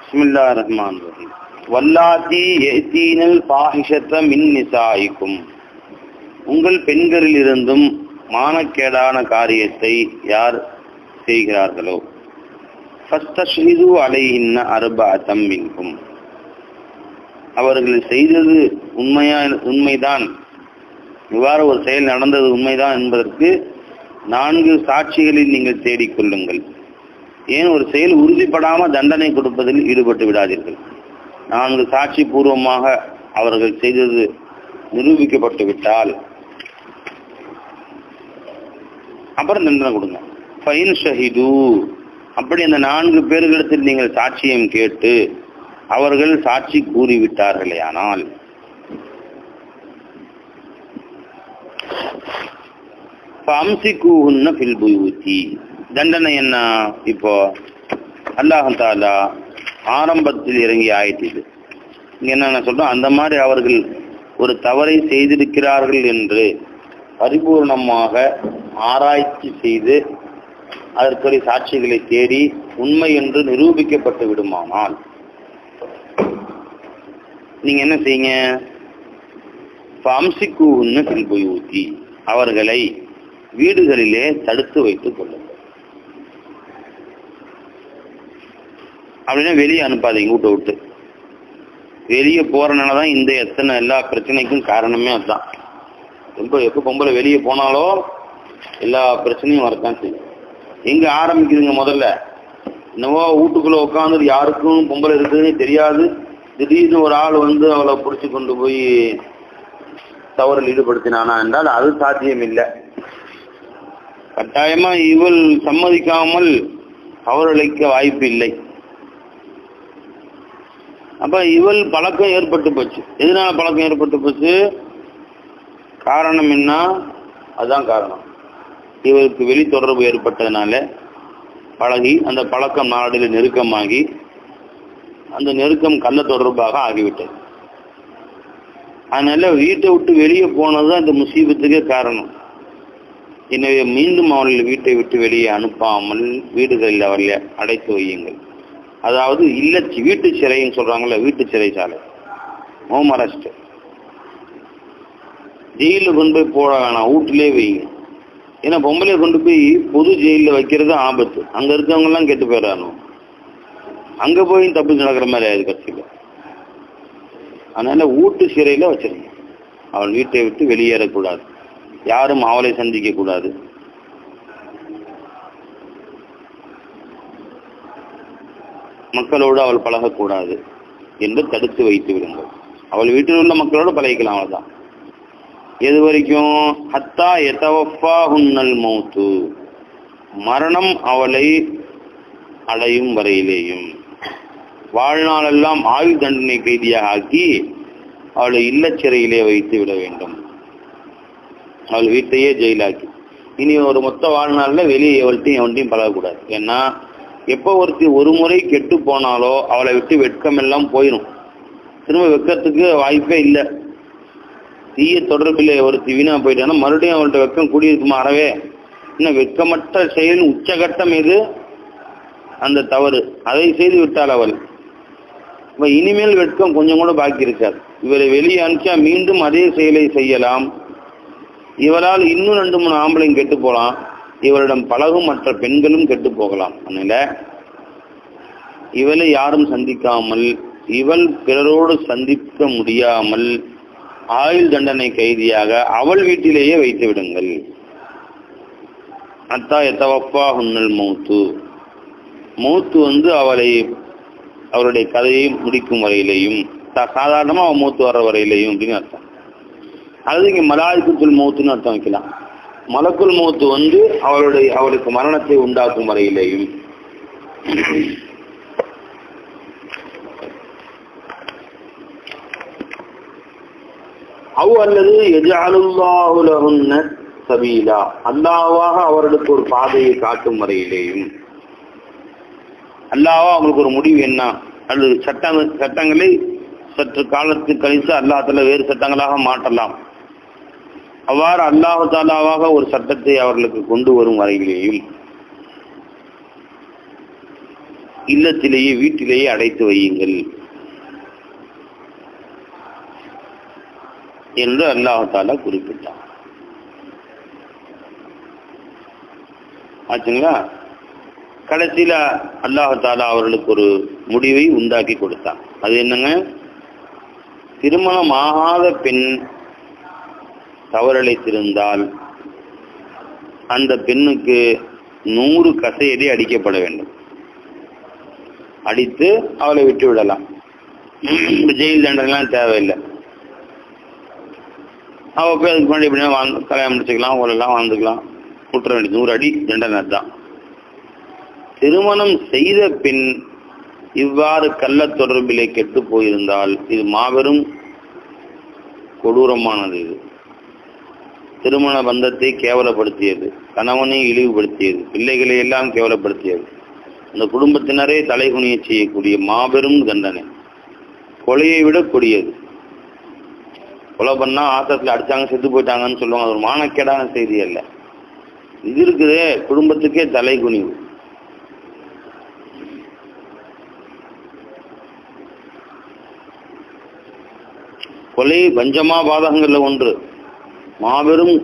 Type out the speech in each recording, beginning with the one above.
பிஸ்மில்லாஹிர் ரஹ்மானிர் ரஹீம். வல்லாத்தி யஅதீனல் ஃபாஹிஷத மின் நிசாயிக்கும், உங்கள் பெண்களிலிருந்தும் மானக்கேடான காரியத்தை யார் செய்கிறார்களோ ஃபஸ்தஷ்ஹிது அலைஹின்ன அர்பஅத்தம் மின்கும், அவர்கள் செய்தது உண்மைதான், இவ்வாறு ஒரு செயல் நடந்தது உண்மைதான் என்பதற்கு 4 சாட்சிகளில் நீங்கள் தேடிக்கொள்ளுங்கள். ஏன் ஒரு செயல் உறுதிப்படாமல் தண்டனை கொடுப்பதில் ஈடுபட்டு விடாதீர்கள். 4 சாட்சி பூர்வமாக அவர்கள் செய்தது நிரூபிக்கப்பட்டு விட்டால் அப்புறம் தண்டனை கொடுங்க. ஃபைன் ஷஹிது, அப்படி அந்த 4 பேர்களிடத்தில் நீங்கள் சாட்சியம் கேட்டு அவர்கள் சாட்சி கூறிவிட்டார்களே ஆனால் ஃபம்சிகூஹுன்ன ஃபில் புயூத்தி, தண்டனை என்ன? இப்போ அல்லாஹ் தஆலா ஆரம்பத்தில் இறங்கி ஆயிட்டு இங்க என்ன சொல்றோம், அந்த மாதிரி அவர்கள் ஒரு தவறை செய்திருக்கிறார்கள் என்று பரிபூர்ணமாக ஆராய்ச்சி செய்து அதற்குரிய சாட்சிகளை தேடி உண்மை என்று நிரூபிக்கப்பட்டு விடுமானால் நீங்க என்ன செய்யுங்க, ஃபம்சிகூஹுன்ன ஃபில் புயூத்தி, அவர்களை வீடுகளிலே தடுத்து வைத்துக் கொள்ளுங்கள். அப்படின்னா வெளியே அனுப்பாதீங்க, வீட்டை விட்டு. வெளியே போறதுனாலதான் இந்த எல்லா பிரச்சனைக்கும் காரணமே அதுதான். எப்போ பொம்பளை வெளியே போனாலோ எல்லா பிரச்சனையும் வரத்தான் செய்யும். எங்க ஆரம்பிக்குதுங்க? முதல்ல என்னவோ வீட்டுக்குள்ள உட்காந்து யாருக்கும் பொம்பளை இருக்குதுன்னு தெரியாது, திடீர்னு ஒரு ஆள் வந்து அவளை பிடிச்சி கொண்டு போய் தவறில் ஈடுபடுத்தினானா என்றால் அது சாத்தியம் இல்லை. கட்டாயமா இவள் சம்மதிக்காமல் தவறளிக்க வாய்ப்பு இல்லை. அப்ப இவள் பழக்கம் ஏற்பட்டு போச்சு. எதனால பழக்கம் ஏற்பட்டு போச்சு? காரணம் என்ன? அதுதான் காரணம். இவருக்கு வெளி தொடர்பு ஏற்பட்டதுனால பழகி அந்த பழக்கம் நாடில் நெருக்கமாகி அந்த நெருக்கம் கள்ள தொடர்பாக ஆகிவிட்டது. அதனால வீட்டை விட்டு வெளியே போனதுதான் இந்த முசீபத்துக்கே காரணம். எனவே மீண்டும் அவர்கள் வீட்டை விட்டு வெளியே அனுப்பாமல் வீடுகளில் அவர்களை அடைத்து வையுங்கள். அதாவது வீட்டு சிறைன்னு சொல்றாங்கல்ல, வீட்டு சிறைச்சாலை, ஹோம் அரெஸ்ட். ஜெயிலில் கொண்டு போய் போட வேணாம், வீட்டிலே வைங்க. ஏன்னா பொம்பளையை கொண்டு போய் பொது ஜெயிலில் வைக்கிறது ஆபத்து. அங்க இருக்கவங்க எல்லாம் கெட்டு போயிடணும், அங்க போய் தப்பு நடக்கிற மாதிரி ஆயிடுது கட்சியில். அதனால வீட்டு சிறையில வச்சிருங்க. அவள் வீட்டை விட்டு வெளியேறக்கூடாது, யாரும் அவளை சந்திக்க கூடாது. மக்களோடு அவள் பழகக்கூடாது என்று தடுத்து வைத்து விடுங்கள். அவள் வீட்டில் உள்ள மக்களோடு பழகிக்கலாம், அவள்தான். எது வரைக்கும்? ஹத்தா யதவஃபாஹுன்னல் மௌத்து, மரணம் அவளை அடையும் வரையிலேயும். வாழ்நாளெல்லாம் ஆயுள் தண்டனை கைதியாக ஆக்கி அவளை இல்லச்சிறையிலே வைத்து விட வேண்டும். அவள் வீட்டையே ஜெயிலாக்கி இனி ஒரு மொத்த வாழ்நாள்ல வெளியே எவள்கிட்டையும் பழகக்கூடாது. ஏன்னா எப்போ ஒருத்தி ஒரு முறை கெட்டு போனாலோ அவளை விட்டு வெட்கம் எல்லாம் போயிடும். திரும்ப வெக்கத்துக்கு வாய்ப்பே இல்லை. தீய தொடர்பில் ஒருத்தி வீணா போயிட்டானா மறுபடியும் அவள்கிட்ட வெக்கம் கூடியிருக்குமா? அறவே இன்னும் வெக்கமற்ற செயல் உச்சகட்டம் எது? அந்த தவறு. அதை செய்து விட்டாள் அவள். இனிமேல் வெட்கம் கொஞ்சம் கூட பாக்கி இருக்காது. இவரை வெளியே அனுப்பிச்சா மீண்டும் அதே செயலை செய்யலாம். இவரால் இன்னும் 2-3 ஆம்பளையும் கெட்டு போகலாம். இவரிடம் பழகும் மற்ற பெண்களும் கெட்டு போகலாம். அதனால இவளை யாரும் சந்திக்காமல், இவள் பிறரோடு சந்திக்க முடியாமல் ஆயுள் தண்டனை கைதியாக அவள் வீட்டிலேயே வைத்து விடுங்கள். அத்தா யதவஃபாஹுன்னல் மௌத்து, மௌத்து அவருடைய கதையை முடிக்கும் வரையிலையும், சாதாரணமா அவன் மூத்து வர்ற வரையிலையும் அப்படின்னு அர்த்தம். அது இங்க மலாய்க்குல் மௌத்துன்னு அர்த்தம் வைக்கலாம். மலக்குல் மௌத்து அவளுக்கு மரணத்தை உண்டாக்கும் வரையிலேயும். அல்லது யஜஅலுல்லாஹு லஹுன்ன சபீலா, அல்லாஹ்வாக அவர்களுக்கு ஒரு பாதையை காட்டும் வரையிலேயும். அல்லாஹ்வா அவங்களுக்கு ஒரு முடிவு என்ன அல்லது சட்டங்களை சற்று காலத்துக்கு கழித்து அல்லாஹ் தஆலா வேறு சட்டங்களாக மாற்றலாம். அவ்வாறு அல்லாஹ் தஆலாவாக ஒரு சட்டத்தை அவர்களுக்கு கொண்டு வரும் வரையிலேயும் இல்லத்திலேயே வீட்டிலேயே அடைத்து வையுங்கள் என்று அல்லாஹ் தஆலா குறிப்பிட்டான். ஆச்சுங்களா? கடைசியில அல்லாஹ் தஆலா அவர்களுக்கு ஒரு முடிவை உண்டாக்கி கொடுத்தான். அது என்னங்க? திருமணம் ஆகாத பெண் தவறிழைத்திருந்தால் அந்த பெண்ணுக்கு 100 கசையடி அடிக்கப்பட வேண்டும். அடித்து அவளை விட்டு விடலாம். ஜெயில் தண்டனைலாம் தேவையில்லை. அவ போய் அதுக்கு முன்னாடி எப்படின்னா கல்யாணம் முடிச்சுக்கலாம், அவளெல்லாம் வாழ்ந்துக்கலாம், விட்டுற வேண்டியது. 100 அடி தண்டனை தான். திருமணம் செய்த பெண் இவ்வாறு கள்ள தொடர்பிலே கெட்டு போயிருந்தால் இது மாபெரும் கொடூரமானது. இது திருமண பந்தத்தை கேவலப்படுத்தியது, கணவனை இழிவுபடுத்தியது, பிள்ளைகளை எல்லாம் கேவலப்படுத்தியது, அந்த குடும்பத்தினரே தலைகுனிய செய்யக்கூடிய மாபெரும் தண்டனை. கொலையை விட கொடியது. கொலை பண்ணா ஆத்திரத்தில் அடிச்சாங்க செத்து போயிட்டாங்கன்னு சொல்லுவாங்க. அது ஒரு மானக்கேடான செய்தி அல்ல. இது இருக்குது குடும்பத்துக்கே தலைகுனிவு. கொலை பஞ்சமா பாதகங்கள்ல ஒன்று, மாபெரும்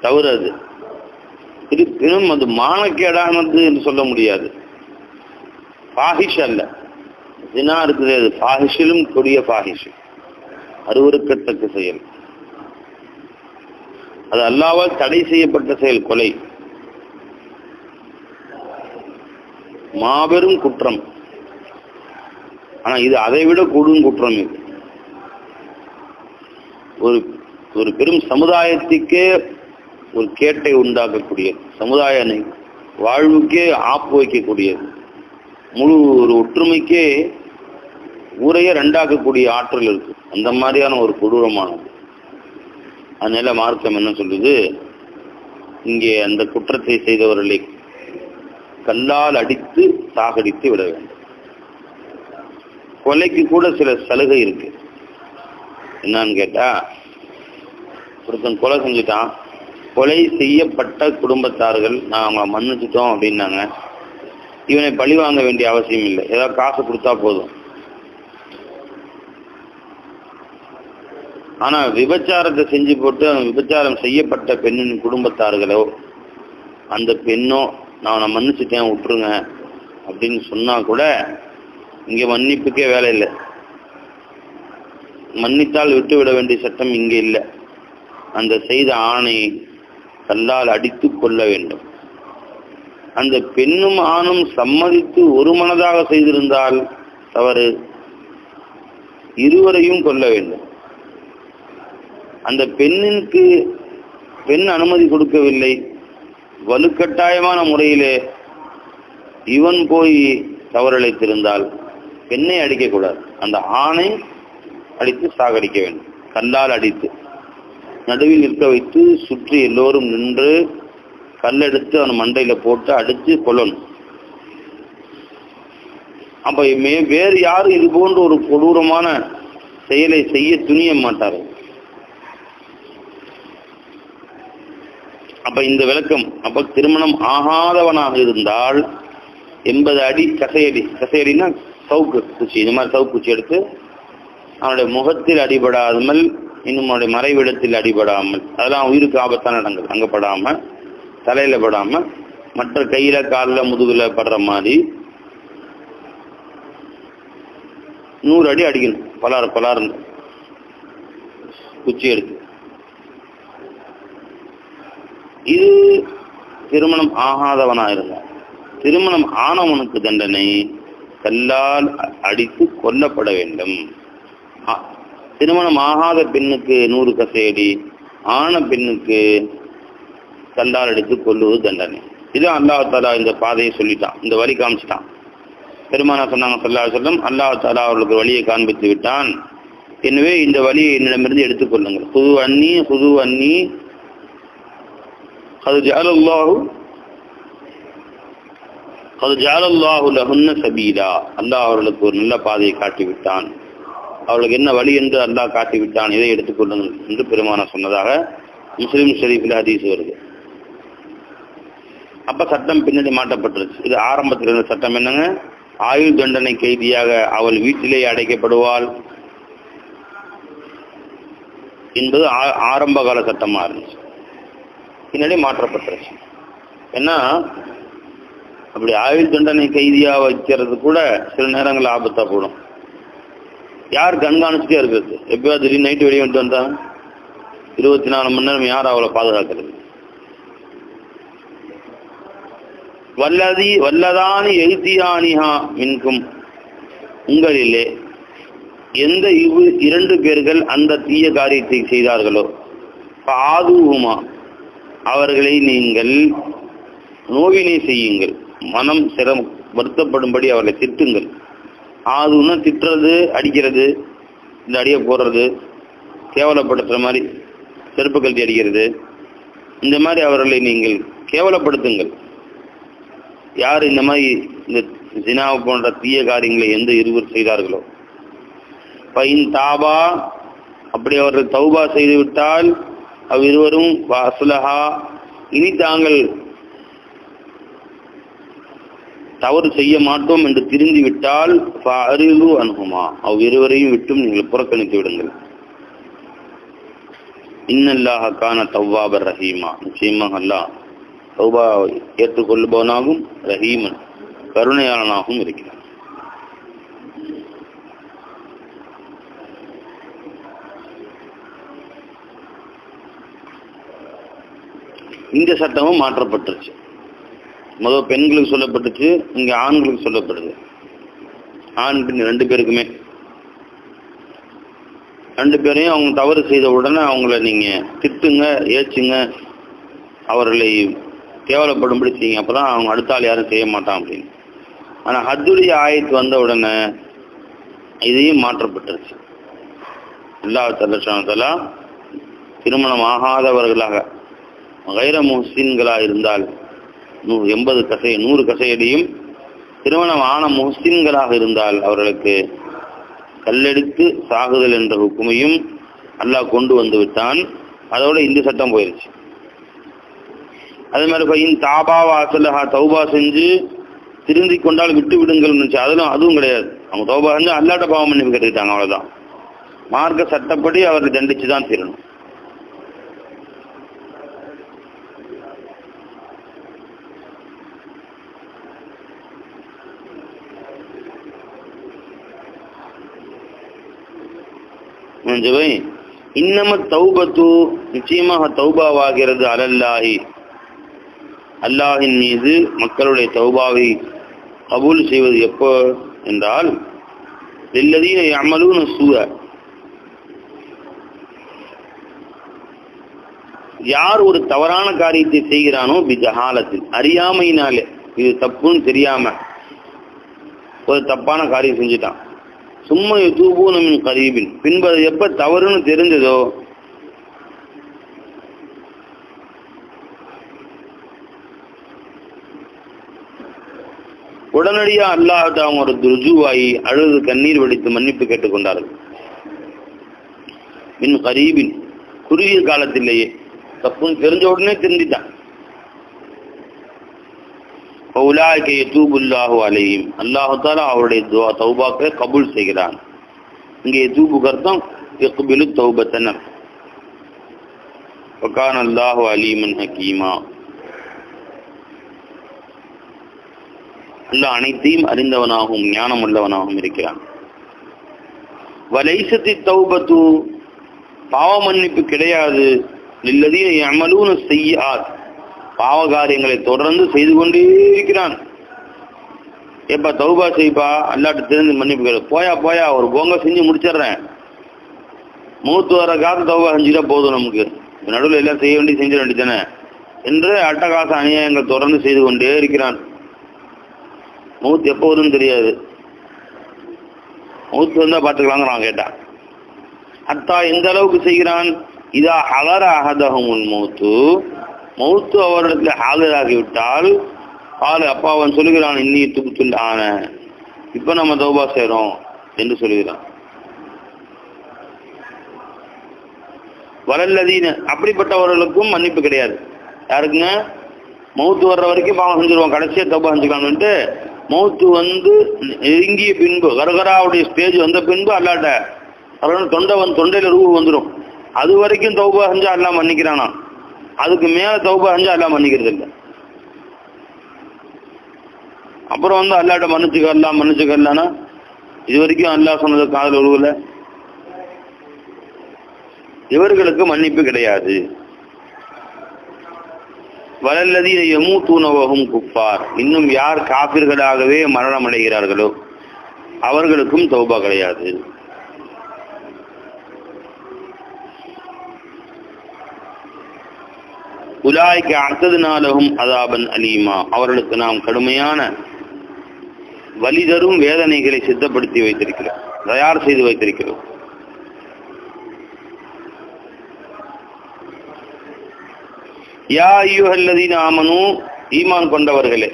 தவறு. அது இருப்பினும் அது மானக்கேடானது என்று சொல்ல முடியாது. பாஹிஷ் அல்ல, ஜினா இருக்குது. அது பாஹிஷிலும் கொடிய பாஹிஷ், அருவருக்கத்தக்க செயல். அது அல்லாஹ்வால் தடை செய்யப்பட்ட செயல். கொலை மாபெரும் குற்றம். ஆனா இது அதை விட கூடும் குற்றம். இது ஒரு பெரும் சமுதாயத்துக்கே ஒரு கேட்டை உண்டாக்கக்கூடியது, சமுதாய வாழ்வுக்கே ஆப்பு வைக்கக்கூடியது, முழு ஒரு ஒற்றுமைக்கே ஊரையே ரெண்டாக்கக்கூடிய ஆற்றல் இருக்கு. அந்த மாதிரியான ஒரு கொடூரமானது. அதனால மார்க்கம் என்ன சொல்லுது? இங்கே அந்த குற்றத்தை செய்தவர்களை கல்லால் அடித்து சாகடித்து விட வேண்டும். கொலைக்கு கூட சில சலுகை இருக்கு. என்னன்னு கேட்டா, ஒருத்தன் கொலை செஞ்சுட்டான், கொலை செய்யப்பட்ட குடும்பத்தார்கள் நான் அவங்களை மன்னிச்சுட்டோம் அப்படின்னாங்க. இவனை பழி வாங்க வேண்டிய அவசியம் இல்லை, ஏதாவது காசு கொடுத்தா போதும். ஆனா விபச்சாரத்தை செஞ்சு போட்டு விபச்சாரம் செய்யப்பட்ட பெண்ணின் குடும்பத்தார்களோ அந்த பெண்ணோ நான் மன்னிச்சுட்டேன் விட்டுருங்க அப்படின்னு சொன்னா கூட இங்க மன்னிப்புக்கே வேலை இல்லை. மன்னித்தால் விட்டு விட வேண்டிய சட்டம் இங்கே இல்லை. அந்த செய்த ஆணை கல்லால் அடித்து கொள்ள வேண்டும். அந்த பெண்ணும் ஆணும் சம்மதித்து ஒரு மனதாக செய்திருந்தால் தவறு, இருவரையும் கொல்ல வேண்டும். அந்த பெண்ணிற்கு பெண் அனுமதி கொடுக்கவில்லை, வலுக்கட்டாயமான முறையிலே இவன் போய் தவறிழைத்திருந்தால் பெண்ணை அடிக்கக்கூடாது, அந்த ஆணை அடித்து சாகடிக்க வேண்டும். கல்லால் அடித்து நடுவில் நிற்க வைத்து சுற்றி எல்லோரும் நின்று கல்லெடுத்து அவன் மண்டையில போட்டு அடித்து கொல்லணும். அப்ப வேறு யாரும் இது போன்ற ஒரு கொடூரமான செயலை செய்ய துணிய மாட்டார்கள். அப்ப இந்த விளக்கம், அப்ப திருமணம் ஆகாதவனாக இருந்தால் 80 அடி கசையடி, கசையடினா சவுக்கு குச்சி, இந்த மாதிரி சவுக்கு குச்சி எடுத்து அவனுடைய முகத்தில் அடிபடாமல், இன்னும் அவனுடைய மறைவிடத்தில் அடிபடாமல், அதெல்லாம் உயிருக்கு ஆபத்தான இடங்கள், அங்க படாம, தலையில படாம, மற்ற கையில காலில் முதுகுல படுற மாதிரி 100 அடி அடிக்கணும். பலாறு குச்சி எடுத்து. இது திருமணம் ஆகாதவனா இருந்தான். திருமணம் ஆனவனுக்கு தண்டனை கல்லால் அடித்து கொல்லப்பட வேண்டும். திருமணம் ஆகாத பெண்ணுக்கு 100 கசையடி, ஆன பெண்ணுக்கு கல்லால் அடித்து கொல்லுவது தண்டனை. இது அல்லாஹ் தஆலா இந்த பாதையை சொல்லிட்டான், இந்த வழி காமிச்சிட்டான். பெருமானா சொன்னாங்க ஸல்லல்லாஹு அலைஹி வஸல்லம், அல்லாஹ் தஆலா அவர்களுக்கு வழியை காண்பித்து விட்டான். எனவே இந்த வழியை என்னிடமிருந்து எடுத்துக்கொள்ளுங்கள். ஹுது அன்னி قد جعل الله لهن سبيلا. அல்லாஹ் அவர்களுக்கு ஒரு நல்ல பாதையை காட்டிவிட்டான். அவர்களுக்கு என்ன வழி என்று அல்லாஹ் காட்டிவிட்டான், இதை எடுத்துக்கொள்ளுங்கள் என்று பெருமானா சொன்னதாக முஸ்லிம் ஷரீஃபில் ஹதீஸ் வருது. அப்ப சட்டம் பின்னாடி மாற்றப்பட்டுருச்சு. இது ஆரம்பத்தில் இருந்த சட்டம் என்னங்க, ஆயுள் தண்டனை கைதியாக அவள் வீட்டிலேயே அடைக்கப்படுவாள் என்பது ஆரம்ப கால சட்டமா இருந்துச்சு. பின்னாடி மாற்றப்பட்டுருச்சு. ஏன்னா அப்படி ஆயுள் தண்டனை கைதியா வைக்கிறது கூட சில நேரங்கள் ஆபத்தா போடும். யார் கண்காணிச்சுட்டே இருக்கிறது? எப்பயாவது திடீர்னு நைட்டு வெளியே வந்துட்டு வந்தா 24 மணி நேரம் யார் அவளை பாதுகாக்கிறது? வல்லதானி எழுத்தியானிஹா மின்கும், உங்களிலே எந்த 2 பேர்கள் அந்த தீய காரியத்தை செய்தார்களோ ஆதுகுமா, அவர்களை நீங்கள் நோவினை செய்யுங்கள், மனம் வருத்தப்படும்படி அவர்களை திட்டுங்கள். ஆதுன்னா திட்டுறது, அடிக்கிறது, இந்த அடியை போடுறது, கேவலப்படுத்துற மாதிரி செருப்பு கல்வி அடிக்கிறது, இந்த மாதிரி அவர்களை நீங்கள் கேவலப்படுத்துங்கள். யார் இந்த மாதிரி இந்த ஜினாவை போன்ற தீய காரியங்களை எந்த 2 செய்தார்களோ பைன் தாபா, அப்படி அவர்கள் தௌபா செய்து விட்டால் அவ்விருவரும் வாசுலஹா, இனி தாங்கள் தவறு செய்ய மாட்டோம் என்று திருந்தி விட்டால் ஃபஅரிது அன்ஹுமா, அவ்விருவரையும் விட்டும் நீங்கள் புறக்கணித்து விடுங்கள். இன்னல்லாஹ கான தவ்வாபர் ரஹீமா, நிச்சயமாக அல்லாஹ் தௌபா ஏற்றுக்கொள்பவனாகவும் ரஹீமன் கருணையாளனாகவும் இருக்கிறான். இந்த சட்டமும் மாற்றப்பட்டுருச்சு. முதல் பெண்களுக்கு சொல்லப்பட்டுச்சு, இங்க ஆண்களுக்கு சொல்லப்படுது. ஆண் பெண் 2 பேருக்குமே, 2 பேரையும் அவங்க தவறு செய்த உடனே அவங்கள நீங்க திட்டுங்க, ஏச்சுங்க, அவர்களை கேவலப்படும்படி செய்யுங்க. அப்பதான் அவங்க அடுத்த ஆள் யாரும் செய்ய மாட்டான் அப்படின்னு. ஆனா ஹஜ்ஜுடைய ஆயத்து வந்த உடனே இதையும் மாற்றப்பட்டுருச்சு. அல்லாஹ் தஆலா திருமணம் ஆகாதவர்களாக கைர முஹ்சின்களாக இருந்தால் 100 கசையடியும், திருமணம் ஆன முஹ்சின்களாக இருந்தால் அவர்களுக்கு கல்லெடுத்து சாகுதல் என்ற ஹுக்குமையும் அல்லாஹ் கொண்டு வந்து விட்டான். அதோட இந்த சட்டம் போயிருச்சு. அதே மாதிரி தாபா வாசலஹா, தௌபா செஞ்சு திருந்தி கொண்டால் விட்டு விடுங்கள் நினைச்சு, அதுவும் கிடையாது. அவங்க தௌபா செஞ்சு அல்லாட்ட பாவம் பண்ணி கேட்டுக்கிட்டாங்க, அவ்வளவுதான். மார்க்க சட்டப்படி அவரை தண்டிச்சுதான் தீரணும். இன்னம தௌபத்து, நிச்சயமாக தௌபாவாகிறது அலல்லாஹி, அல்லாஹின் மீது மக்களுடைய தௌபாவை கபூல் செய்வது எப்போ என்றால் லில்லதீன யஅமலூன ஸூஅ, யார் ஒரு தவறான காரியத்தை செய்கிறானோ பிஜஹாலத்தில், அறியாமையினாலே, இது தப்புன்னு தெரியாம ஒரு தப்பான காரியம் செஞ்சுட்டான். சும்மா யதூபூன மின் கரீபின், பின்பு அது எப்ப தவறுன்னு தெரிஞ்சதோ உடனடியா அல்லாஹ்ட்ட அவங்க ஒரு ருஜுவாயி அழுது கண்ணீர் வடித்து மன்னிப்பு கேட்டுக்கொண்டார்கள். மின் கரீபின், குறுகிய காலத்திலேயே, தப்புன்னு தெரிஞ்ச உடனே திருந்திட்டான். ஃபௌலாயிக யதூபுல்லாஹு அலைஹிம், அல்லாஹ் தஆலா அவருடைய தௌபாக்களை கபூல் செய்கிறான். இங்கே யதூபுக்கு அர்த்தம் யக்பிலு தௌபத்தன். வகான அல்லாஹு அலீமன் ஹகீமா, அல்லாஹ் அனைத்தையும் அறிந்தவனாகவும் ஞானம் உள்ளவனாகவும் இருக்கிறான். வலைசத்தி தௌபத்து, பாவ மன்னிப்பு கிடையாது. லில்லதீன யஅமலூன ஸய்யிஆத், பாவ காரியங்களை தொடர்ந்து செய்து கொண்டே இருக்கிறான். எப்ப தௌபா செய்ப்பா, அல்லாஹ்ட்ட தெரிந்து மன்னிப்பு கேளு, போயா ஒரு போங்க செஞ்சு முடிச்சிடுறேன், மூத்து வர காத்து தௌபா செஞ்சுட்டா போதும், நமக்கு நடுவில் எல்லாம் செய்ய வேண்டி செஞ்சிட வேண்டியதானே என்று அட்டகாச அநியாயங்கள் தொடர்ந்து செய்து கொண்டே இருக்கிறான். மூத்து எப்போ வரும்னு தெரியாது, மூத்து வந்தா பார்த்துக்கலாங்கிறான் கேட்டான். அத்தா எந்த அளவுக்கு செய்கிறான், இதா ஹலர அஹதஹுமுல் மௌத்து, மௌத்து அவரிடத்துல ஹாஜராகிவிட்டால் அப்பா அவன் சொல்லுகிறான், இன்னி துப்துல் ஆன, இப்ப நம்ம தௌபா செய்றோம் என்று சொல்லுகிறான். வலல்லதீன, அப்படிப்பட்டவர்களுக்கும் மன்னிப்பு கிடையாது. யாருக்குங்க? மௌத்து வர்ற வரைக்கும் பாவம் செஞ்சிருவோம், கடைசியாக தௌபா செஞ்சுக்கலாம்னுட்டு மௌத்து நெருங்கிய பின்பு கரகராவுடைய ஸ்டேஜ் வந்த பின்பு அல்லாட்ட தொண்டையில ரூபு வந்துடும். அது வரைக்கும் தௌபா செஞ்சா எல்லாம் மன்னிக்கிறானா, அதுக்கு மேல தௌபா செஞ்சா எல்லாம் மன்னிக்கிறது இல்லை. அப்புறம் அல்லாட்ட மன்னிச்சுக்கலாம்னா இது வரைக்கும் அல்லாஹ் சொன்னது காதல் உருவல, இவர்களுக்கு மன்னிப்பு கிடையாது. வலல்லதீன யமூத்தூன வஹும் குஃபார், இன்னும் யார் காபிர்களாகவே மரணம் அடைகிறார்களோ அவர்களுக்கும் தௌபா கிடையாது. உலாய்க அஅதனா லஹும் அஸாபன் அலீமா, அவர்களுக்கு நாம் கடுமையான வலி தரும் வேதனைகளை சித்தப்படுத்தி வைத்திருக்கிறோம், தயார் செய்து வைத்திருக்கிறோம். யா அய்யுஹல்லதீன ஆமனூ, ஈமான் கொண்டவர்களே,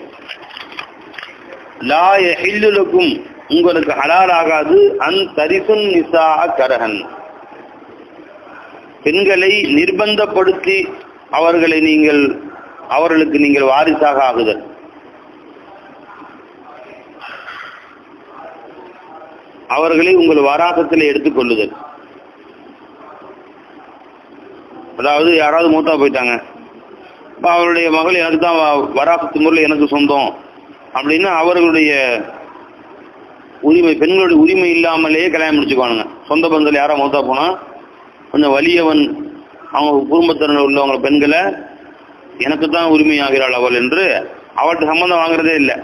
லா யஹில்லு லக்கும், உங்களுக்கு ஹலால் ஆகாது, அன் தரிசுன் நிஸா கரஹன், பெண்களை நிர்பந்தப்படுத்தி அவர்களுக்கு நீங்கள் வாரிசாக ஆகுதல். அவர்களை உங்கள் வராசத்தில் எடுத்துக்கொள்ளுதல். அதாவது யாராவது மூத்தா போயிட்டாங்க, இப்போ அவருடைய மகள் எனக்கு தான் வராசத்து முறையில் எனக்கு சொந்தம் அப்படின்னு அவர்களுடைய உரிமை, பெண்களுடைய உரிமை இல்லாமலேயே கல்யாணம் முடிச்சுக்குவானுங்க. சொந்த பந்தத்தில் யாராவது மூத்தா போனால் கொஞ்சம் வலியவன் அவங்க குடும்பத்தினர் உள்ளவங்க பெண்களை எனக்கு தான் உரிமையாகிறாள் அவள் என்று அவள்கிட்ட சம்மந்தம் வாங்குறதே இல்லை.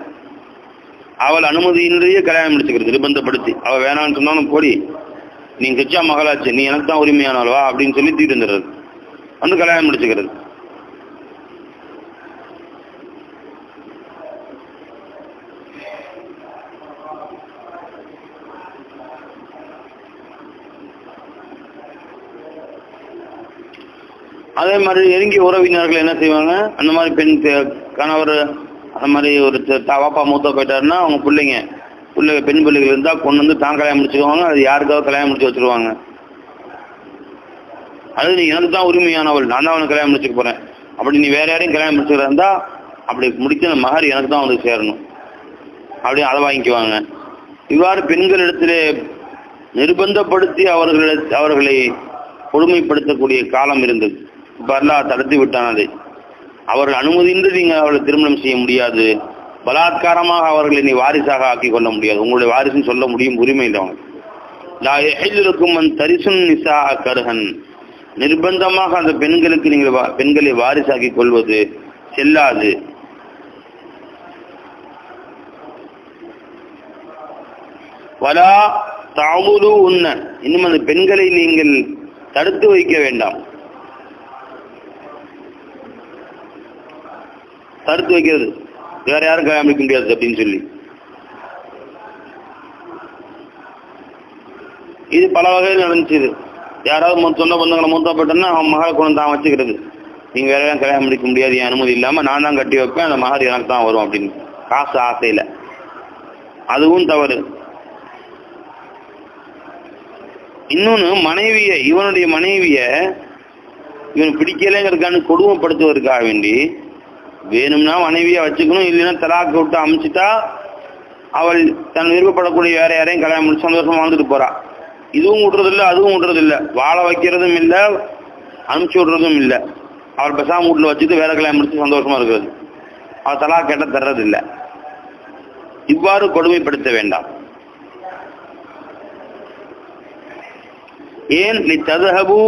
அவள் அனுமதியின்றையே கல்யாணம் முடிச்சுக்கிறது, நிர்பந்தப்படுத்தி. அவள் வேணான்னு சொன்னாலும் போடி, நீ கச்சா மகளாச்சு, நீ எனக்கு தான் உரிமையானவா அப்படின்னு சொல்லி தீட்டு வந்துடுறது, கல்யாணம் முடிச்சுக்கிறது. அதே மாதிரி நெருங்கிய உறவினர்கள் என்ன செய்வாங்க, அந்த மாதிரி பெண் கணவர் அந்த மாதிரி ஒரு வாப்பா மூத்தா போயிட்டாருன்னா அவங்க பிள்ளைங்க பெண் பிள்ளைகள் இருந்தால் கொண்டு தான் கல்யாணம் முடிச்சுக்குவாங்க. அது யாருக்காவது கல்யாணம் முடிச்சு வச்சுருவாங்க. அது நீ எனக்கு தான் உரிமையானவள், நான் தான் அவனை கல்யாணம் முடிச்சுக்க போகிறேன், அப்படி நீ வேற யாரையும் கல்யாணம் முடிச்சுக்கிறா இருந்தா அப்படி முடிச்ச மகர் எனக்கு தான் வந்து சேரணும் அப்படியே அதை வாங்கிக்குவாங்க. இவ்வாறு பெண்களிடத்திலே நிர்பந்தப்படுத்தி அவர்களை கொடுமைப்படுத்தக்கூடிய காலம் இருந்தது. இப்போ அல்லாஹ் தடுத்து விட்டான் அதை. அவர்கள் அனுமதியின்றி நீங்கள் அவர்களை திருமணம் செய்ய முடியாது, பலாத்காரமாக அவர்களை நீ வாரிசாக ஆக்கி கொள்ள முடியாது, உங்களுடைய வாரிசுன்னு சொல்ல முடியும் உரிமை இல்லை அவங்க. லா யஹில்லுக்கும் அன் தரிசுன் நிஸா கர்ஹன், நிர்பந்தமாக அந்த பெண்களுக்கு நீங்கள் பெண்களை வாரிசாக்கி கொள்வது செல்லாது. வலா தஅவுலு உன்ன, இன்னும் அந்த பெண்களை நீங்கள் தடுத்து வைக்க வேண்டாம். தடுத்து வைக்கிறது வேற யாரும் கல்யாணம் முடிக்க முடியாது அப்படின்னு சொல்லி, இது பல வகையில் நடந்துச்சு. யாராவது சொந்த பந்தங்களை மூத்தா போட்டோம்னா அவன் மகளை கொண்டு தான் வச்சுக்கிறது, நீங்க வேற யாரும் கல்யாணம் முடிக்க முடியாது, என் அனுமதி இல்லாம நான் தான் கட்டி வைப்பேன், அந்த மகர் எனக்கு தான் வரும் அப்படின்னு காசு ஆசையில, அதுவும் தவறு. இன்னொன்னு, இவனுடைய மனைவிய இவன் பிடிக்கலைங்கிறதுக்கான கொடுமைப்படுத்துவதற்காக வேண்டி வேணும்னா மனைவியை வச்சுக்கணும், இல்லைன்னா தலாக்கு விட்டு அமிச்சுட்டா அவள் தன் விருப்பப்படக்கூடிய வேற யாரையும் கல்யாணம் முடிச்சு சந்தோஷமா வாழ்ந்துட்டு போறா. இதுவும் விடுறதில்லை, அதுவும் விடுறதில்லை, வாழ வைக்கிறதும் இல்லை, அனுப்பிச்சு விடுறதும் இல்லை. அவள் பெசாம வீட்டில் வச்சுட்டு வேற கல்யாணம் முடிச்சு சந்தோஷமா இருக்கிறது, அவள் தலாக்கு கேட்ட தர்றதில்லை. இவ்வாறு கொடுமைப்படுத்த வேண்டாம். ஏன் ததஹபு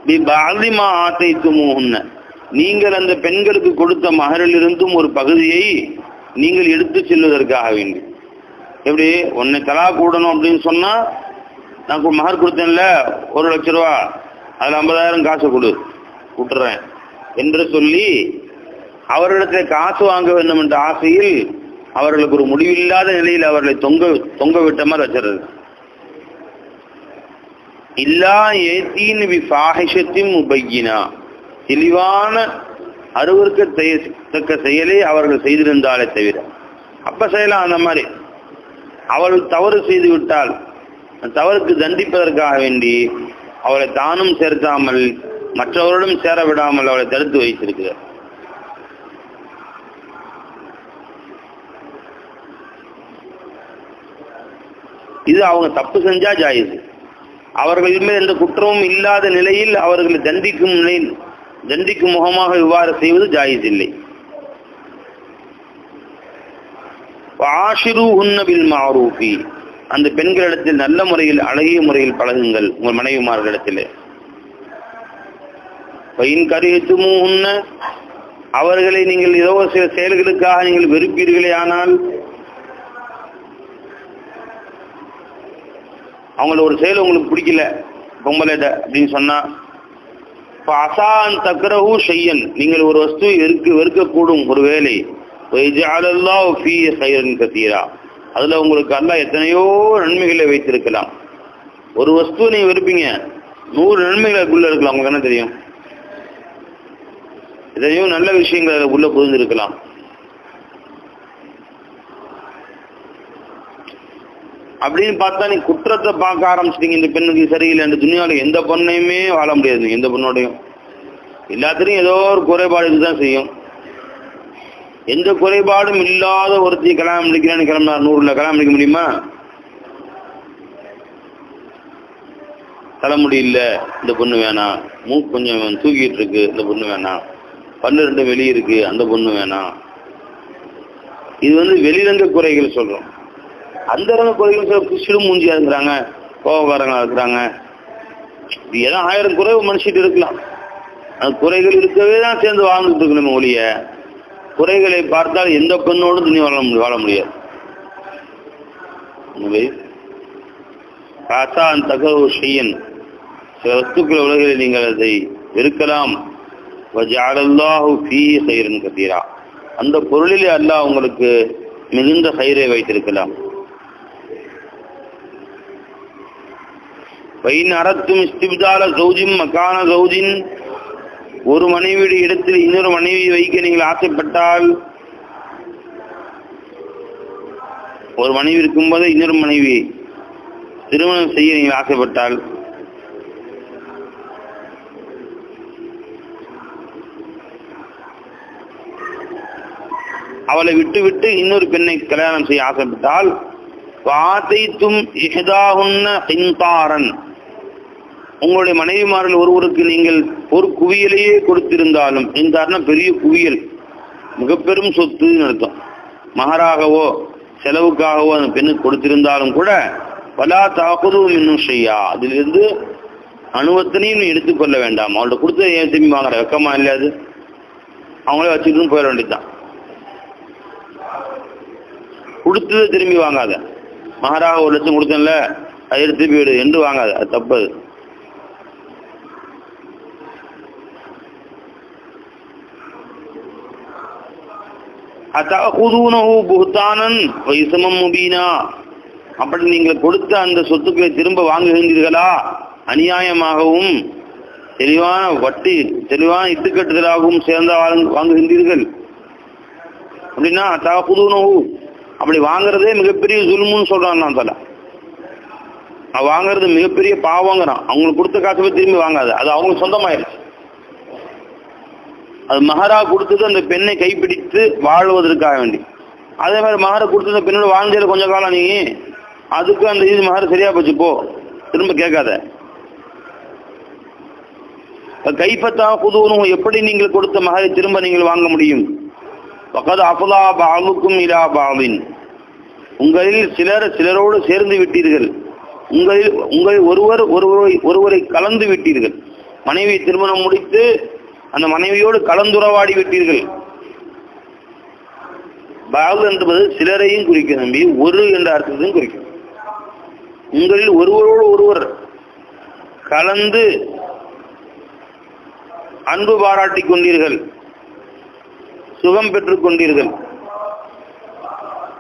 பிபஅதி மா ஆதைதுமுஹுன்ன, நீங்கள் அந்த பெண்களுக்கு கொடுத்த மகரிலிருந்தும் ஒரு பகுதியை நீங்கள் எடுத்து செல்வதற்காக வேண்டி. எப்படி உன்னை தலா கூடணும் அப்படின்னு சொன்னா, நான் மகர் கொடுத்தேன்ல 1 லட்சம் ரூபா, அதில் 50,000 காசு விட்டுறேன் என்று சொல்லி அவர்களிடத்தில் காசு வாங்க வேண்டும் என்ற ஆசையில் அவர்களுக்கு ஒரு முடிவில்லாத நிலையில் அவர்களை தொங்க விட்ட மாதிரி வச்சிருது. இல்லா ஏத்தீன் பிஃபாஹிஷத்தின் முபையினா, தெளிவான அருவருக்கத்தக்க செயலை அவர்கள் செய்திருந்தாலே தவிர. அப்ப செய்யலாம் அந்த மாதிரி. அவள் தவறு செய்து விட்டால் தவறுக்கு தண்டிப்பதற்காக வேண்டி அவளை தானும் சேர்க்காமல் மற்றவர்களும் சேர விடாமல் அவளை தடுத்து வைத்திருக்கிறார். இது அவங்க தப்பு செஞ்சா ஜாயிஸ். அவர்கள் மேல் எந்த குற்றமும் இல்லாத நிலையில் அவர்களை தண்டிக்கும் முகமாக இவ்வாறு செய்வது ஜாயிஸ் இல்லை. ஆஷிருஹுன்ன பில் மஅரூஃபி, அந்த பெண்களிடத்தில் நல்ல முறையில் அழகிய முறையில் பழகுங்கள் உங்கள் மனைவிமார்களிடத்திலே. ஃபைன் கரிஹ்துமூஹுன்ன, அவர்களை நீங்கள் ஏதோ சில செயல்களுக்காக நீங்கள் வெறுப்பீர்களே ஆனால், அவங்கள ஒரு செயல் உங்களுக்கு பிடிக்கல பொம்பளைட அப்படின்னு சொன்னா, அசான் தக்ரஹு ஷையன், நீங்கள் ஒரு வஸ்து வெறுக்கக்கூடும் ஒரு வேலை, வயஜஅலல்லாஹு ஃபீஹி கைரன் கதீரா, அதுல உங்களுக்கு அல்லாஹ் எத்தனையோ நன்மைகளை வைத்திருக்கலாம். ஒரு வஸ்து நீங்க வெறுப்பீங்க, 100 நன்மைகளுக்குள்ள இருக்கலாம். உங்களுக்கு என்ன தெரியும்? எத்தனையோ நல்ல விஷயங்கள் அதுக்குள்ள புரிந்திருக்கலாம். அப்படின்னு பார்த்தா நீ குற்றத்தை பார்க்க ஆரம்பிச்சிட்டீங்க. இந்த பெண்ணுக்கு சரியில்லை, இந்த துணியாவில் எந்த பொண்ணையுமே வாழ முடியாது. எந்த பொண்ணோடையும் எல்லாத்திலையும் ஏதோ ஒரு குறைபாடு இதுதான் செய்யும். எந்த குறைபாடும் இல்லாத ஒருத்தையும் கல்யாணம் முடிக்கிறேன்னு கிளம்பினா 100ல் கல்யாணம் முடிக்க முடியுமா? தலைமுடி இல்லை, இந்த பொண்ணு வேணாம். மூக்கு கொஞ்சம் தூக்கிட்டு இருக்கு, இந்த பொண்ணு வேணாம். பல்லு 2 வெளியே இருக்கு, அந்த பொண்ணு வேணாம். இது வெளிரங்க குறைகள் சொல்றோம். அந்த ரங்க குறைகள் சிறு மூஞ்சியா இருக்கிறாங்க, கோபக்காரங்களா இருக்கிறாங்க. இது ஏதோ 1000 குறை மனுஷிட்டு இருக்கலாம். அந்த குறைகள் இருக்கவே தான் சேர்ந்து வாழ்ந்துட்டு இருக்கணும் ஒழிய, குறைகளை பார்த்தால் எந்த பெண்ணோடும் துணி வாழ முடியாது. காசான் தகவு ஷையன், சில வஸ்துக்கள் உலகில் நீங்கள் அதை வெறுக்கலாம். வஜஅலல்லாஹு ஃபீஹி கைரன் கதீரா, அந்த பொருளிலே அல்லாஹ் உங்களுக்கு மிகுந்த கைரை வைத்திருக்கலாம். வைன் அரத்தும் இஸ்திப்தால ஜௌஜின் மகான ஜௌஜின், ஒரு மனைவியுடைய இடத்தில் இன்னொரு மனைவியை வைக்க நீங்கள் ஆசைப்பட்டால், ஒரு மனைவி இருக்கும்போது இன்னொரு மனைவியை திருமணம் செய்ய நீங்கள் ஆசைப்பட்டால், அவளை விட்டு இன்னொரு பெண்ணை கல்யாணம் செய்ய ஆசைப்பட்டால், வாதைத்தும் இஹ்தாஹுன்ன கின்தாரன், உங்களுடைய மனைவிமார்கள் ஒருவருக்கு நீங்கள் ஒரு குவியலையே கொடுத்திருந்தாலும், கின்தார்னா பெரிய குவியல், மிக பெரும் சொத்துன்னு அர்த்தம். மகராகவோ செலவுக்காகவோ அந்த பெண்ணுக்கு கொடுத்திருந்தாலும் கூட, பலா தாக்குதும் இன்னும் செய்யா, அதிலிருந்து அனுபவத்தினையும் எடுத்துக்கொள்ள வேண்டாம். அவங்கள்ட்ட கொடுத்து ஏன் திரும்பி வாங்குற வெக்கமா இல்லையாது, அவங்களே வச்சுக்கிட்டு போயிட வேண்டியதுதான். கொடுத்ததை திரும்பி வாங்காத. மகராக 1 லட்சம் கொடுத்தேன்ல, அதை எடுத்து திருப்பி விடு என்று வாங்காத, அது தப்பது. அத்தஅகுதுனஹு புஹ்தானன் வ இஸ்மம் முபீனா, அப்படி நீங்கள் கொடுத்த அந்த சொத்துக்களை திரும்ப வாங்குகின்றீர்களா? அநியாயமாகவும் தெளிவான வட்டி, தெளிவான இட்டுக்கட்டுதலாகவும் சேர்ந்த வாங்குகின்றீர்கள் அப்படின்னா, அத்தஅகுதுனஹு, அப்படி வாங்குறதே மிகப்பெரிய ஜுல்முன்னு சொல்றான். நான் தலை வாங்குறது மிகப்பெரிய பாவங்கிறான். அவங்களுக்கு கொடுத்த காசை திரும்பி வாங்காது, அது அவங்களுக்கு சொந்தமாயிருச்சு. அது மகரா கொடுத்தது அந்த பெண்ணை கைப்பிடித்து வாழ்வதற்காக வேண்டி. அதே மாதிரி மகரை கொடுத்தது அந்த பெண்ணோட வாழ்ந்ததில் கொஞ்ச காலம் நீ அதுக்கு அந்த இது மகர சரியா போச்சு போ, திரும்ப கேட்காத. கைப்பத்தா புதுவனும், எப்படி நீங்கள் கொடுத்த மகரை திரும்ப நீங்கள் வாங்க முடியும்? பக்கத்து அஃலா பாலுக்கும் இலா பாலின், உங்களில் சிலரோடு சேர்ந்து விட்டீர்கள், உங்களில் ஒருவரை கலந்து விட்டீர்கள். மனைவி திருமணம் முடித்து அந்த மனைவியோடு கலந்துறவாடி விட்டீர்கள். பால் என்பது சிலரையும் குறிக்கும் தம்பி, ஒரு என்ற அர்த்தத்தையும் குறிக்கும். உங்களில் ஒருவரோடு ஒருவர் கலந்து அன்பு பாராட்டிக் கொண்டீர்கள், சுகம் பெற்றுக் கொண்டீர்கள்.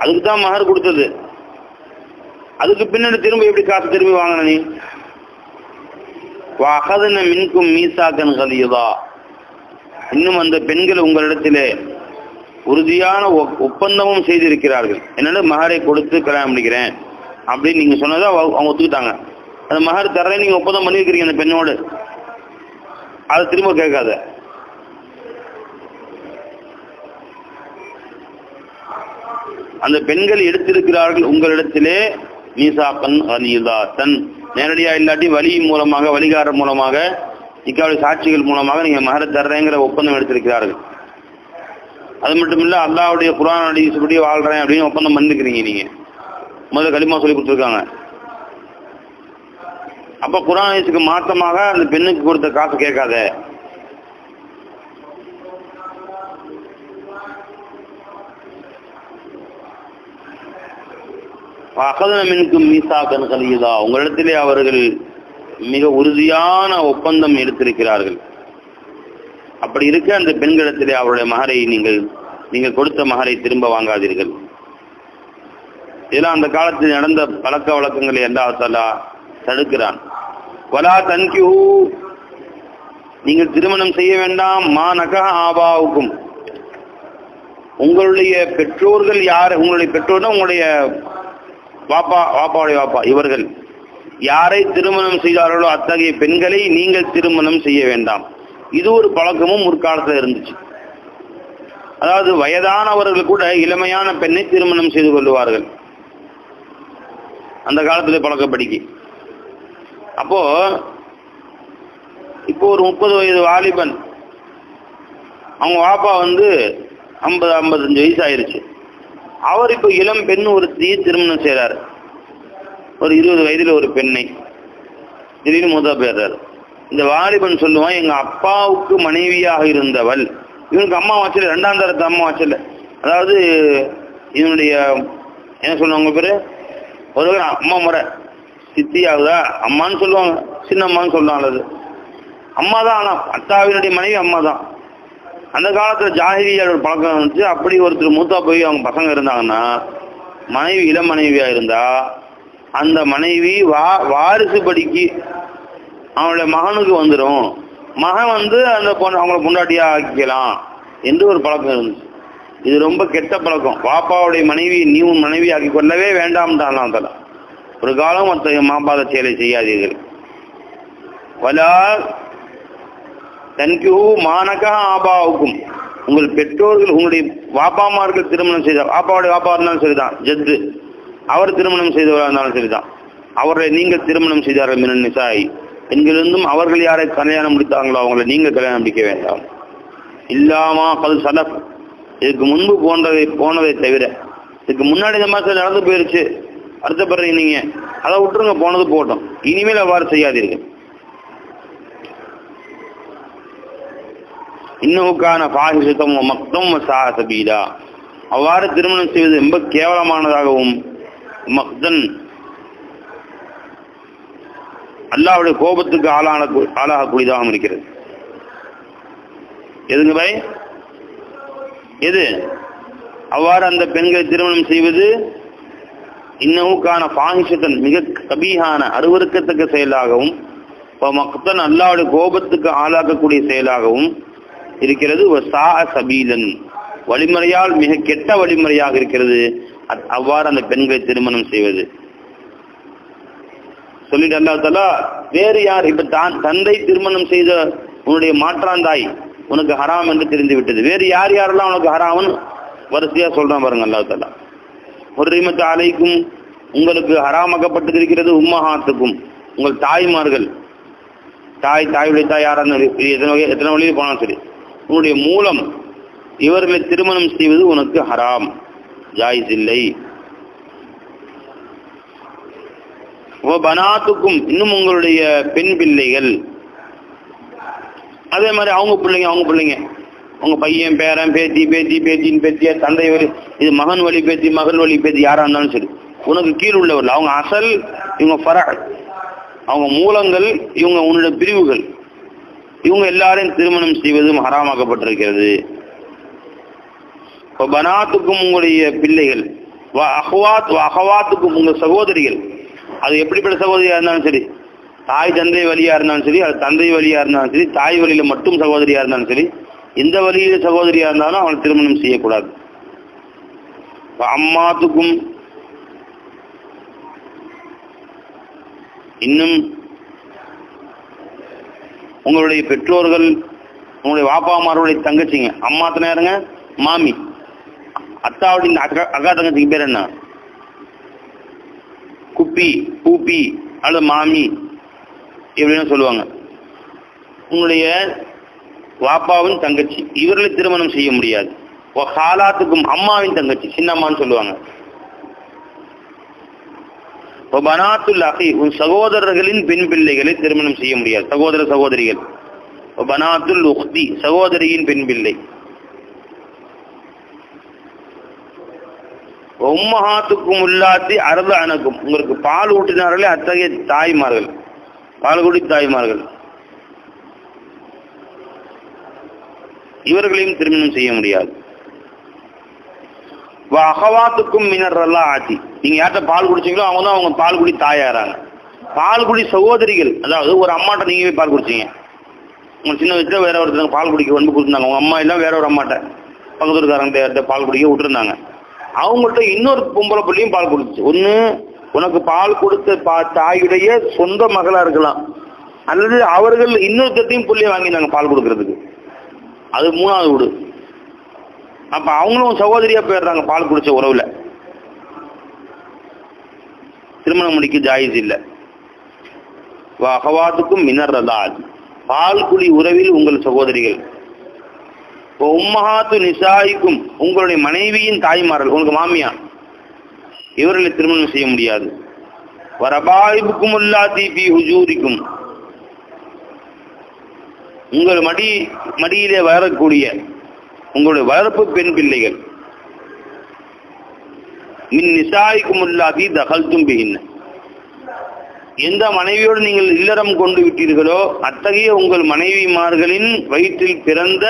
அதுக்கு தான் மகர் கொடுத்தது. அதுக்கு பின்னாடி திரும்ப எப்படி காசு திரும்பி வாங்கின நீ? வாகதன மின்கும் மீசாக்கன் கலியதா, இன்னும் அந்த பெண்கள் உங்களிடத்திலே உறுதியான ஒப்பந்தமும் செய்திருக்கிறார்கள். என்னென்ன மகரை கொடுத்து கல்யாணம் பண்ணிக்கிறேன் அப்படின்னு நீங்க சொன்னதை அவங்க ஒத்துக்கிட்டாங்க. அந்த மகர் தர்றேன் நீங்க ஒப்பந்தம் பண்ணியிருக்கிறீங்க அந்த பெண்ணோடு, அதை திரும்ப கேட்காத. அந்த பெண்கள் எடுத்திருக்கிறார்கள் உங்களிடத்திலே மீசாக்கன் கலீதா, தன் நேரடியா இல்லாட்டி வலி மூலமாக, வழிகாரர் மூலமாக, நிக்காவுடைய சாட்சிகள் மூலமாக நீங்க மகர தர்றேங்கிற ஒப்பந்தம் எடுத்திருக்கிறார்கள். அது மட்டும் இல்ல, அல்லாஹ்வுடைய குர்ஆன் ஹதீஸ் படி வாழ்றேன் அப்படின்னு ஒப்பந்தம் பண்ணிருக்கிறீங்க. நீங்க முதல்ல கலிமா சொல்லி கொடுத்துருக்காங்க. அப்ப குர்ஆன் ஹதீஸுக்கு மாற்றமாக அந்த பெண்ணுக்கு கொடுத்த காசு கேட்காத. உங்களிடத்திலே அவர்கள் மிக உறுதியான ஒப்பந்தம் எடுத்திருக்கிறார்கள். அப்படி இருக்க அந்த பெண்களிடத்திலே அவருடைய மகரை நீங்கள் கொடுத்த மகரை திரும்ப வாங்காதீர்கள். இதெல்லாம் அந்த காலத்தில் நடந்த பழக்க வழக்கங்களை அல்லாஹ் தஆலா தடுக்கிறான். வலா தன்கிஹு, நீங்கள் திருமணம் செய்ய வேண்டாம், மா நகஹ ஆபாவுக்கும், உங்களுடைய பெற்றோர்கள் யார், உங்களுடைய பெற்றோர்னா உங்களுடைய வாப்பாவுடைய வாப்பா, இவர்கள் யாரை திருமணம் செய்தார்களோ அத்தகைய பெண்களை நீங்கள் திருமணம் செய்ய வேண்டாம். இது ஒரு பழக்கமும் முற்காலத்தில் இருந்துச்சு. அதாவது வயதானவர்கள் கூட இளமையான பெண்ணை திருமணம் செய்து கொள்வார்கள் அந்த காலத்துல பழக்கப்படிக்கு. இப்போ ஒரு 30 வயது வாலிபன், அவங்க வாப்பா 50-55 வயசு ஆயிருச்சு. அவர் இப்போ இளம் பெண் ஒரு திருமணம் செய்யறாரு. ஒரு 20 வயதுல ஒரு பெண்ணை திடீர்னு மூத்தா போயிடுறாரு. இந்த வாலிபன் சொல்லுவான், எங்க அப்பாவுக்கு மனைவியாக இருந்தவள், இவனுக்கு அம்மா வச்சல, 2ஆம் தரத்து அம்மா வச்சல. அதாவது இதனுடைய என்ன சொல்லுவாங்க பேரு, ஒரு அம்மா முறை சித்தி ஆகுதா, அம்மான்னு சொல்லுவாங்க, சின்ன அம்மான்னு சொல்லுவாங்க. அது அம்மா தான், ஆனா அத்தாவினுடைய மனைவி அம்மா தான். அந்த காலத்துல ஜாஹிலியோட பழக்கம் இருந்துச்சு. அப்படி ஒருத்தர் மூத்தா போய் அவங்க பசங்க இருந்தாங்கன்னா, மனைவி இளம் மனைவியா இருந்தா அந்த மனைவி வாரிசு படிக்கு அவனுடைய மகனுக்கு வந்துடும். மகன் அந்த அவங்கள பொண்டாட்டியா ஆக்கிக்கலாம் என்று ஒரு பழக்கம் இருந்துச்சு. இது ரொம்ப கெட்ட பழக்கம். பாப்பாவுடைய மனைவி நீ உன் மனைவி ஆக்கி கொள்ளவே வேண்டாம்தான் தல. ஒரு காலம் மற்ற மாப்பாத செயலை செய்யாதீர்கள். வலா தன்கிஹு மானகா ஆபாவுக்கும், உங்கள் பெற்றோர்கள் உங்களுடைய வாப்பாமார்கள் திருமணம் செய்தார், வாப்பாவுடைய வாப்பா இருந்தாலும் சரிதான், ஜத்து அவர் திருமணம் செய்தவராக இருந்தாலும் சரிதான், அவர்களை நீங்கள் திருமணம் செய்தார்கள் மினன் நிசாய், பெண்களிலிருந்தும் அவர்கள் யாரை கல்யாணம் முடித்தாங்களோ அவங்களை நீங்கள் கல்யாணம் முடிக்க வேண்டாம். இல்லாமா கல் சலப், இதுக்கு முன்பு போனதை தவிர, இதுக்கு முன்னாடி இந்த மாதிரி நடந்து போயிருச்சு, வருத்தப்படுறீங்க நீங்க, அதை விட்டுருங்க, போனது போட்டோம், இனிமேல் அவ்வாறு செய்யாதீர்கள். இன்னுக்கான பாஹிஷத்தம் மக்தம் வஸாஅ சபீலா, அவ்வாறு திருமணம் செய்வது ரொம்ப கேவலமானதாகவும் மக்தன் அல்லாஹ்வுடைய கோபத்துக்கு ஆளாகக்கூடியதாகவும் இருக்கிறது. எதுங்க பாய், எது அவ்வாறு அந்த பெண்களை திருமணம் செய்வது இன்னுக்கான பாஹிஷத்தன் மிக கபீஹான அருவருக்கத்தக்க செயலாகவும், மக்தன் அல்லாஹ்வுடைய கோபத்துக்கு ஆளாக்கக்கூடிய செயலாகவும் இருக்கிறது. வஸாஅ சபீலன், வழிமுறையால் மிக கெட்ட வழிமுறையாக இருக்கிறது அவ்வாறு அந்த பெண்களை திருமணம் செய்வது. சொல்லிட்டு அல்லாஹ் தஆலா வேறு யார், இப்ப தந்தை திருமணம் செய்த உன்னுடைய மாற்றாந்தாய் உனக்கு ஹராம் என்று தெரிந்து விட்டது, வேறு யாரெல்லாம் உனக்கு ஹராம்னு வரிசையா சொல்றான் பாருங்க அல்லாஹ் தஆலா. ஹுர்ரிமத் அலைக்கும், உங்களுக்கு ஹராமாக்கப்பட்டிருக்கிறது, உம்மஹாத்துக்கும், உங்கள் தாய்மார்கள், தாயுடைய தாய் யாரான எத்தனை வழியில் போனாலும் சரி, உன்னுடைய மூலம் இவர்களை திருமணம் செய்வது உனக்கு ஹராம், ஜாயிஸ் இல்லை. பனாத்துக்கும், இன்னும் உங்களுடைய பெண் பிள்ளைகள், அதே மாதிரி அவங்க பிள்ளைங்க, உங்க பையன் பேரன் பேத்தின்னு பேத்தியா, தந்தை வழி, இது மகன் வழி பேத்தி மகள் வழி பேத்தி யாரா இருந்தாலும் சரி, உனக்கு கீழ் உள்ளவர்கள், அவங்க அசல், இவங்க ஃபரா, அவங்க மூலங்கள், இவங்க உன்னுடைய பிரிவுகள், இவங்க எல்லாரையும் திருமணம் செய்வதும் ஹராமாக்கப்பட்டிருக்கிறது. பனாத்துக்கும் உங்களுடைய பிள்ளைகள், அஹவாத்துக்கும் உங்கள் சகோதரிகள், அது எப்படிப்பட்ட சகோதரியா இருந்தாலும் சரி, தாய் தந்தை வழியா இருந்தாலும் சரி, அது தந்தை வழியா இருந்தாலும் சரி, தாய் வழியில மட்டும் சகோதரியா இருந்தாலும் சரி, எந்த வழியில சகோதரியா இருந்தாலும் அவன் திருமணம் செய்யக்கூடாது. அம்மாத்துக்கும், இன்னும் உங்களுடைய பெற்றோர்கள், உங்களுடைய வாப்பாமாருடைய தங்கச்சிங்க, அம்மாத்தனை யாருங்க, மாமி, அத்தாவுடைய அக்கா தங்கச்சிக்கு பேர் என்ன, புப்பி பூப்பி அல்லது மாமி எப்படின்னு சொல்லுவாங்க. உங்களுடைய வாப்பாவின் தங்கச்சி இவர்களை திருமணம் செய்ய முடியாது. ஹாலாத்துக்கும் அம்மாவின் தங்கச்சி சின்னம்மான்னு சொல்லுவாங்க. பனாத்துல் அகி உன் சகோதரர்களின் பெண் பிள்ளைகளை திருமணம் செய்ய முடியாது. சகோதர சகோதரிகள். பனாத்துல் உக்தி சகோதரியின் பெண் பிள்ளை. உம்மஹாத்துக்கும் உள்ளாத்தி அரபு அணக்கும் உங்களுக்கு பால் ஊட்டினார்களே அத்தகைய தாய்மார்கள், பால்குடி தாய்மார்கள், இவர்களையும் திருமணம் செய்ய முடியாது. அகவாத்துக்கும் மினர்லாம் ஆட்சி நீங்க யார்கிட்ட பால் குடிச்சீங்களோ அவங்க தான் அவங்க பால்குடி தாயாராங்க. பால்குடி சகோதரிகள், அதாவது ஒரு அம்மாட்ட நீங்க போய் பால் குடிச்சீங்க, உங்க சின்ன வயசுல வேற ஒருத்தங்க பால் குடிக்க வந்து கொடுத்துருந்தாங்க, உங்க அம்மா எல்லாம் வேற ஒரு அம்மாட்ட பக்கத்துக்காரங்க பால் குடிக்க விட்டுருந்தாங்க. அவங்கள்ட்ட இன்னொரு பொம்பளை பிள்ளையும் பால் கொடுத்துச்சு. ஒன்று உனக்கு பால் கொடுத்த தாயுடைய சொந்த மகளா இருக்கலாம், அல்லது அவர்கள் இன்னொருத்தையும் பிள்ளைய வாங்கினாங்க பால் கொடுக்கறதுக்கு, அது மூணாவது வீடு. அப்ப அவங்களும் சகோதரியா போயிடுறாங்க பால் குடிச்ச உறவுல. திருமணம் முடிக்க ஜாயிஸ் இல்லை. அகவாத்துக்கும் மினர்ரதால் பால் குடி உறவில் உங்கள் சகோதரிகள். உம்மஹாத்து நிசாயிக்கும் உங்களுடைய மனைவியின் தாய்மார்கள், உங்களுக்கு மாமியா, இவர்களை திருமணம் செய்ய முடியாது. வரபாயிபுக்கும் உல்லாத்தி பி ஹுஜூரிக்கும் உங்கள் மடியிலே வரக்கூடிய உங்களுடைய வளர்ப்பு பெண் பிள்ளைகள். மின் நிசாயிக்கும் உல்லாத்தி தகல்தும் பிஹின்ன எந்த மனைவியோடு நீங்கள் இல்லறம் கொண்டு விட்டீர்களோ அத்தகைய உங்கள் மனைவிமார்களின் வயிற்றில் பிறந்த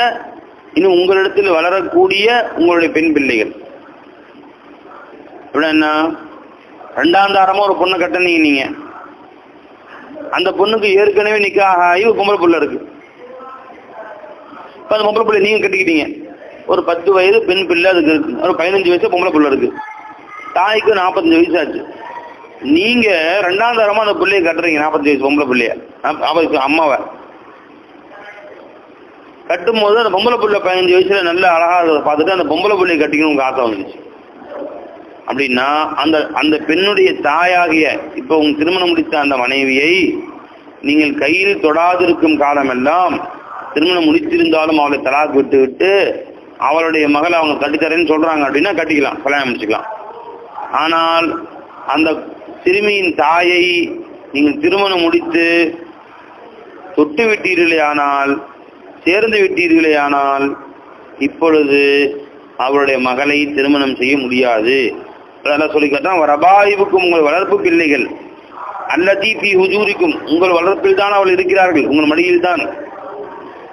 இன்னும் உங்களிடத்தில் வளரக்கூடிய உங்களுடைய பெண் பிள்ளைகள். என்ன ரெண்டாம் தாரமா ஒரு பொண்ணை கட்டினீங்க, நீங்க அந்த பொண்ணுக்கு ஏற்கனவே நிக்காக ஆகி ஒரு பொம்பளை பிள்ளை இருக்கு. இப்ப அந்த பொம்பளை பிள்ளை நீங்க கட்டிக்கிட்டீங்க, ஒரு 10 வயது பெண் பிள்ளை அதுக்கு இருக்கு, ஒரு 15 வயசு பொம்பளை பிள்ளை இருக்கு, தாய்க்கு 45 வயசு ஆச்சு. நீங்க ரெண்டாம் தாரமா அந்த பிள்ளைய கட்டுறீங்க, 45 வயசு பொம்பளை பிள்ளைய, அம்மாவை கட்டும் போது அந்த பொம்பளை பிள்ளை 15 வயசுல நல்ல அழகா பார்த்துட்டு அந்த பொம்பளை பிள்ளையை கட்டிக்கணும் ஆசை வந்துச்சு. அப்படின்னா அந்த அந்த பெண்ணுடைய தாயாகிய இப்ப உங்க திருமணம் முடித்த அந்த மனைவியை நீங்கள் கையில் தொடாதிருக்கும் காலமெல்லாம், திருமணம் முடித்திருந்தாலும் அவளை தலாக் விட்டு விட்டு அவளுடைய மகளை அவங்க கட்டித்தரேன்னு சொல்றாங்க அப்படின்னா கட்டிக்கலாம், கல்யாணம் முடிச்சுக்கலாம். ஆனால் அந்த சிறுமியின் தாயை நீங்கள் திருமணம் முடித்து தொட்டு விட்டீர்களே ஆனால், சேர்ந்து விட்டீர்களே ஆனால், இப்பொழுது அவருடைய மகளை திருமணம் செய்ய முடியாது. அதெல்லாம் சொல்லி கேட்டால் ரபாயிவுக்கும் உங்கள் வளர்ப்பு பிள்ளைகள், அல்லதி பி ஹுஜூரிக்கும் உங்கள் வளர்ப்பில் தான் அவள் இருக்கிறார்கள், உங்கள் மடியில் தான்,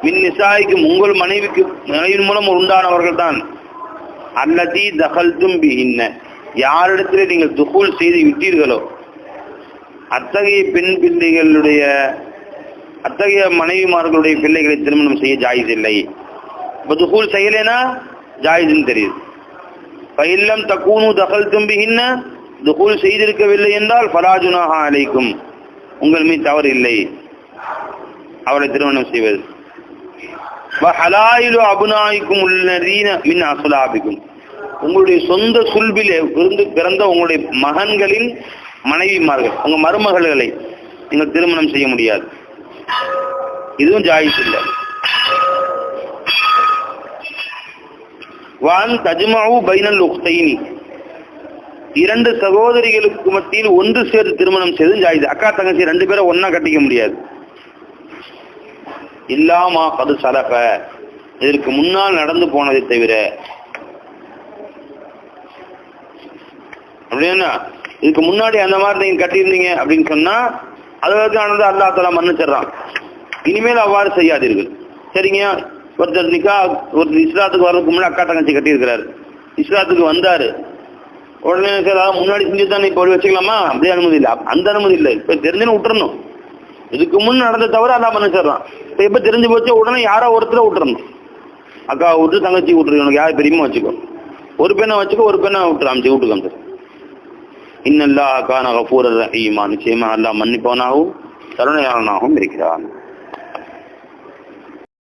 மின் நிசாய்க்கும் உங்கள் மனைவியின் மூலம் உண்டானவர்கள் தான், அல்லதி தகல்தும் பிஹின்ன யாரிடத்திலே நீங்கள் துகூல் செய்து விட்டீர்களோ அத்தகைய பெண் பிள்ளைகளுடைய அத்தகைய மனைவிமார்களுடைய பிள்ளைகளை திருமணம் செய்ய ஜாயிஸ் இல்லை. இப்போ துகூல் செய்யலைன்னா ஜாயிஸ்ன்னு தெரியுது. பயில்லம் தக்கூனு தகல்தும் பிஹின்ன துகூல் செய்திருக்கவில்லை என்றால் ஃபலா ஜுனாஹா அலைக்கும் உங்கள் மீது தவறு இல்லை அவளை திருமணம் செய்வது. வஹலாயிலு அபுனாயிக்கும் உள்ளதீன மின் அஸ்லாபிக்கும் உங்களுடைய சொந்த சுல்பிலே இருந்து பிறந்த உங்களுடைய மகன்களின் மனைவிமார்கள், உங்க மருமகளை நீங்கள் திருமணம் செய்ய முடியாது. இதுவும் ஜாயிஸ் இல்லை. வான் தஜ்மஉ பைனல் உக்தைனி இரண்டு சகோதரிகளுக்கு மத்தியில் ஒன்று சேர்த்து திருமணம் செய்து ஜாயிஸ். அக்கா தங்கச்சி 2 பேரை ஒன்னா கட்டிக்க முடியாது. இல்லாமா கது சலஃப இதற்கு முன்னால் நடந்து போனதை தவிர. அப்படின்னா இதுக்கு முன்னாடி அந்த மாதிரி நீங்க கட்டியிருந்தீங்க அப்படின்னு சொன்னா அதுக்கு ஆனது அல்லாஹ் தஆலா மன்னிச்சிடறான். இனிமேல் அவ்வாறு செய்யாதீர்கள். சரிங்க, ஒருத்தர் ஒருத்தர் இஸ்லாத்துக்கு வர்றதுக்கு முன்னாடி அக்கா தங்கச்சி கட்டியிருக்கிறாரு, இஸ்லாத்துக்கு வந்தாரு, உடனே முன்னாடி செஞ்சுதான் இப்போ வச்சுக்கலாமா? அப்படியே அனுமதி இல்லை. அந்த அனுமதி இல்லை. இப்ப தெரிஞ்சுன்னு விட்டுறணும். இதுக்கு முன் நடந்த தவிர அல்லாஹ் மன்னிச்சிடறான். இப்ப எப்ப தெரிஞ்சு போச்சு உடனே யாரோ ஒருத்தர விட்டுறணும். அக்கா விட்டு தங்கச்சி விட்டுரு, உனக்கு யார் பெரியமா வச்சுக்கோ, ஒரு பெண்ணை வச்சுக்கோ, ஒரு பெண்ணை விட்டுரு, அமைச்சு வீட்டுக்கு வந்து. இன்னல்லாஹ் கான கஃபூரர் ரஹீமா நிச்சயமா அல்லாஹ் மன்னிப்பவனாகவும் கருணையாளனாகவும் இருக்கிறான்.